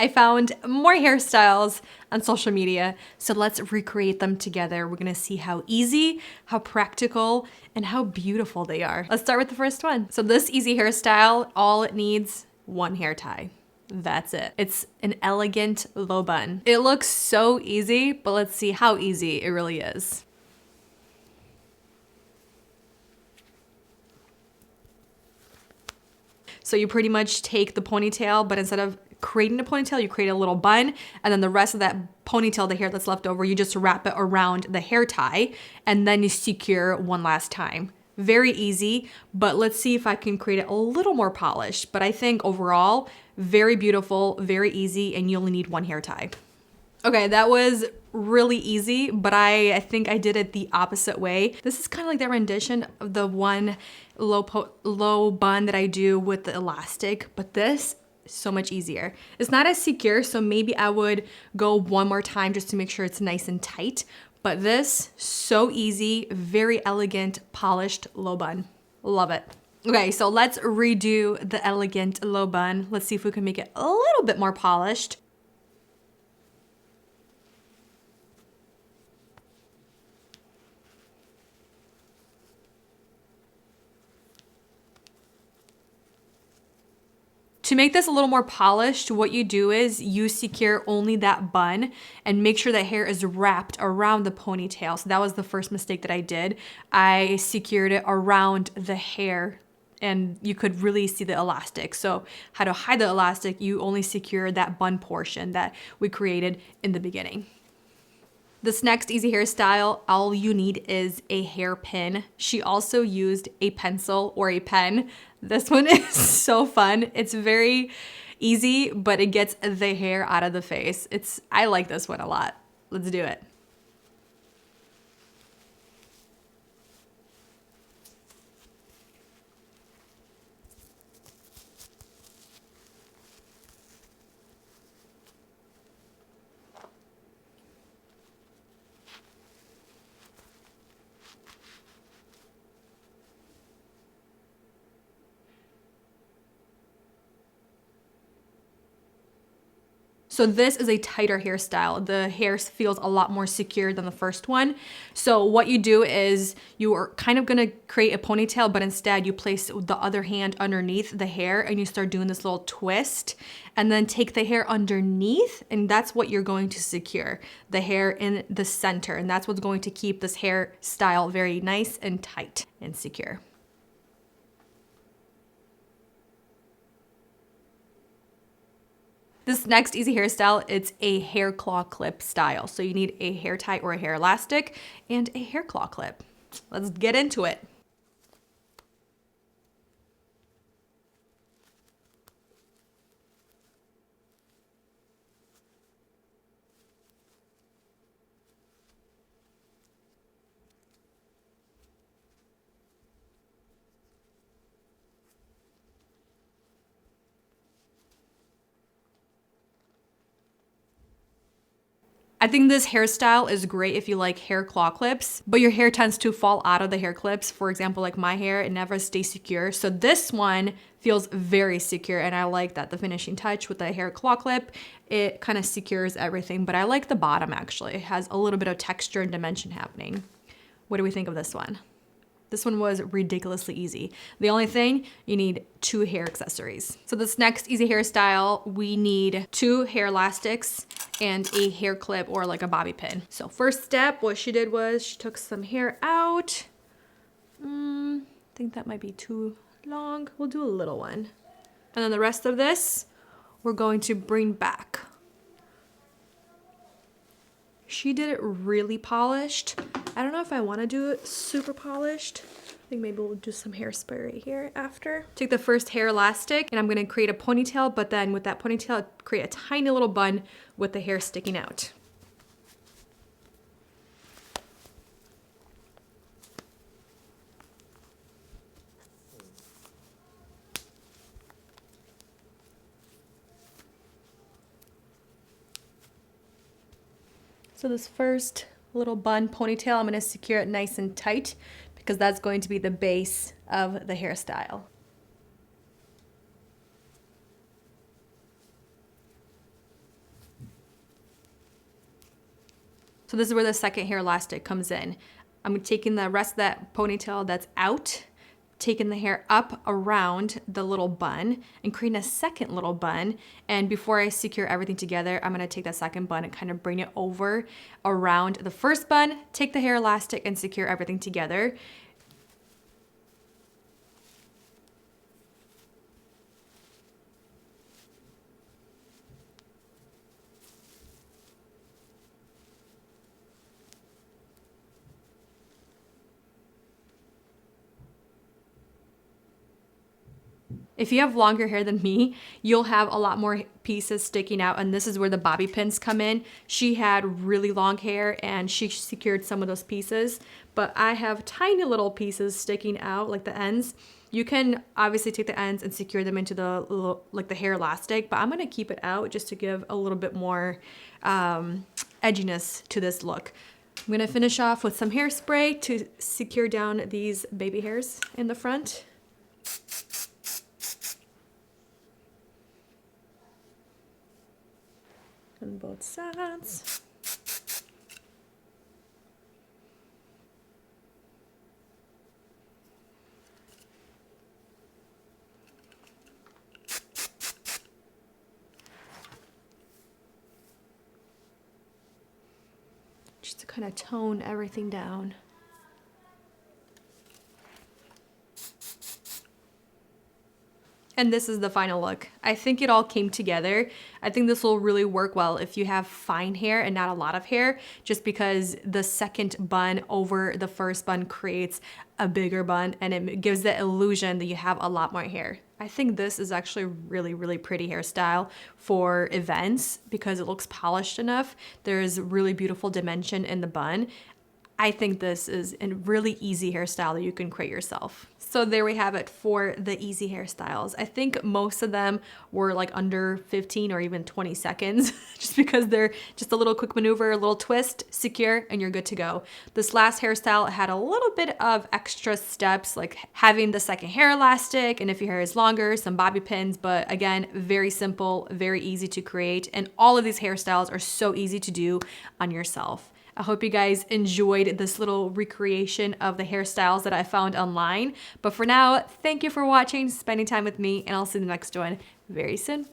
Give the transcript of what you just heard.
I found more hairstyles on social media, so let's recreate them together. We're gonna see how easy, how practical, and how beautiful they are. Let's start with the first one. So this easy hairstyle, all it needs, one hair tie. That's it. It's an elegant low bun. It looks so easy, but let's see how easy it really is. So you pretty much take the ponytail, but instead of creating a ponytail, you create a little bun, and then the rest of that ponytail, the hair that's left over, you just wrap it around the hair tie, and then you secure one last time. Very easy, but let's see if I can create it a little more polished. But I think overall, very beautiful, very easy, and you only need one hair tie. Okay, that was really easy, but I think I did it the opposite way. This is kind of like that rendition of the one low bun that I do with the elastic, but this is so much easier. It's not as secure, so maybe I would go one more time just to make sure it's nice and tight. But this, so easy, very elegant, polished low bun. Love it. Okay, so let's redo the elegant low bun. Let's see if we can make it a little bit more polished. To make this a little more polished, what you do is you secure only that bun and make sure that hair is wrapped around the ponytail. So that was the first mistake that I did. I secured it around the hair and you could really see the elastic. So how to hide the elastic, you only secure that bun portion that we created in the beginning. This next easy hairstyle, all you need is a hairpin. She also used a pencil or a pen. This one is so fun. It's very easy, but it gets the hair out of the face. I like this one a lot. Let's do it. So this is a tighter hairstyle. The hair feels a lot more secure than the first one. So what you do is you are kind of gonna create a ponytail, but instead you place the other hand underneath the hair and you start doing this little twist and then take the hair underneath, and that's what you're going to secure, the hair in the center. And that's what's going to keep this hairstyle very nice and tight and secure. This next easy hairstyle, it's a hair claw clip style. So you need a hair tie or a hair elastic and a hair claw clip. Let's get into it. I think this hairstyle is great if you like hair claw clips, but your hair tends to fall out of the hair clips. For example, like my hair, it never stays secure. So this one feels very secure, and I like that. The finishing touch with the hair claw clip, it kind of secures everything, but I like the bottom actually. It has a little bit of texture and dimension happening. What do we think of this one? This one was ridiculously easy. The only thing, you need 2 hair accessories. So this next easy hairstyle, we need 2 hair elastics and a hair clip or like a bobby pin. So first step, what she did was she took some hair out. I think that might be too long. We'll do a little one. And then the rest of this, we're going to bring back. She did it really polished. I don't know if I want to do it super polished. I think maybe we'll do some hairspray here after. Take the first hair elastic and I'm going to create a ponytail, but then with that ponytail, create a tiny little bun with the hair sticking out. So this first little bun ponytail, I'm going to secure it nice and tight because that's going to be the base of the hairstyle. So this is where the second hair elastic comes in. I'm taking the rest of that ponytail that's out, taking the hair up around the little bun and creating a second little bun. And before I secure everything together, I'm gonna take that second bun and kind of bring it over around the first bun, take the hair elastic and secure everything together. If you have longer hair than me, you'll have a lot more pieces sticking out, and this is where the bobby pins come in. She had really long hair and she secured some of those pieces, but I have tiny little pieces sticking out, like the ends. You can obviously take the ends and secure them into the little, like the hair elastic, but I'm gonna keep it out just to give a little bit more edginess to this look. I'm gonna finish off with some hairspray to secure down these baby hairs in the front. On both sides. Just to kind of tone everything down. And this is the final look. I think it all came together. I think this will really work well if you have fine hair and not a lot of hair, just because the second bun over the first bun creates a bigger bun and it gives the illusion that you have a lot more hair. I think this is actually a really, really pretty hairstyle for events because it looks polished enough. There's really beautiful dimension in the bun. I think this is a really easy hairstyle that you can create yourself. So there we have it for the easy hairstyles. I think most of them were like under 15 or even 20 seconds, just because they're just a little quick maneuver, a little twist, secure, and you're good to go. This last hairstyle had a little bit of extra steps, like having the second hair elastic, and if your hair is longer, some bobby pins, but again, very simple, very easy to create, and all of these hairstyles are so easy to do on yourself. I hope you guys enjoyed this little recreation of the hairstyles that I found online. But for now, thank you for watching, spending time with me, and I'll see you in the next one very soon.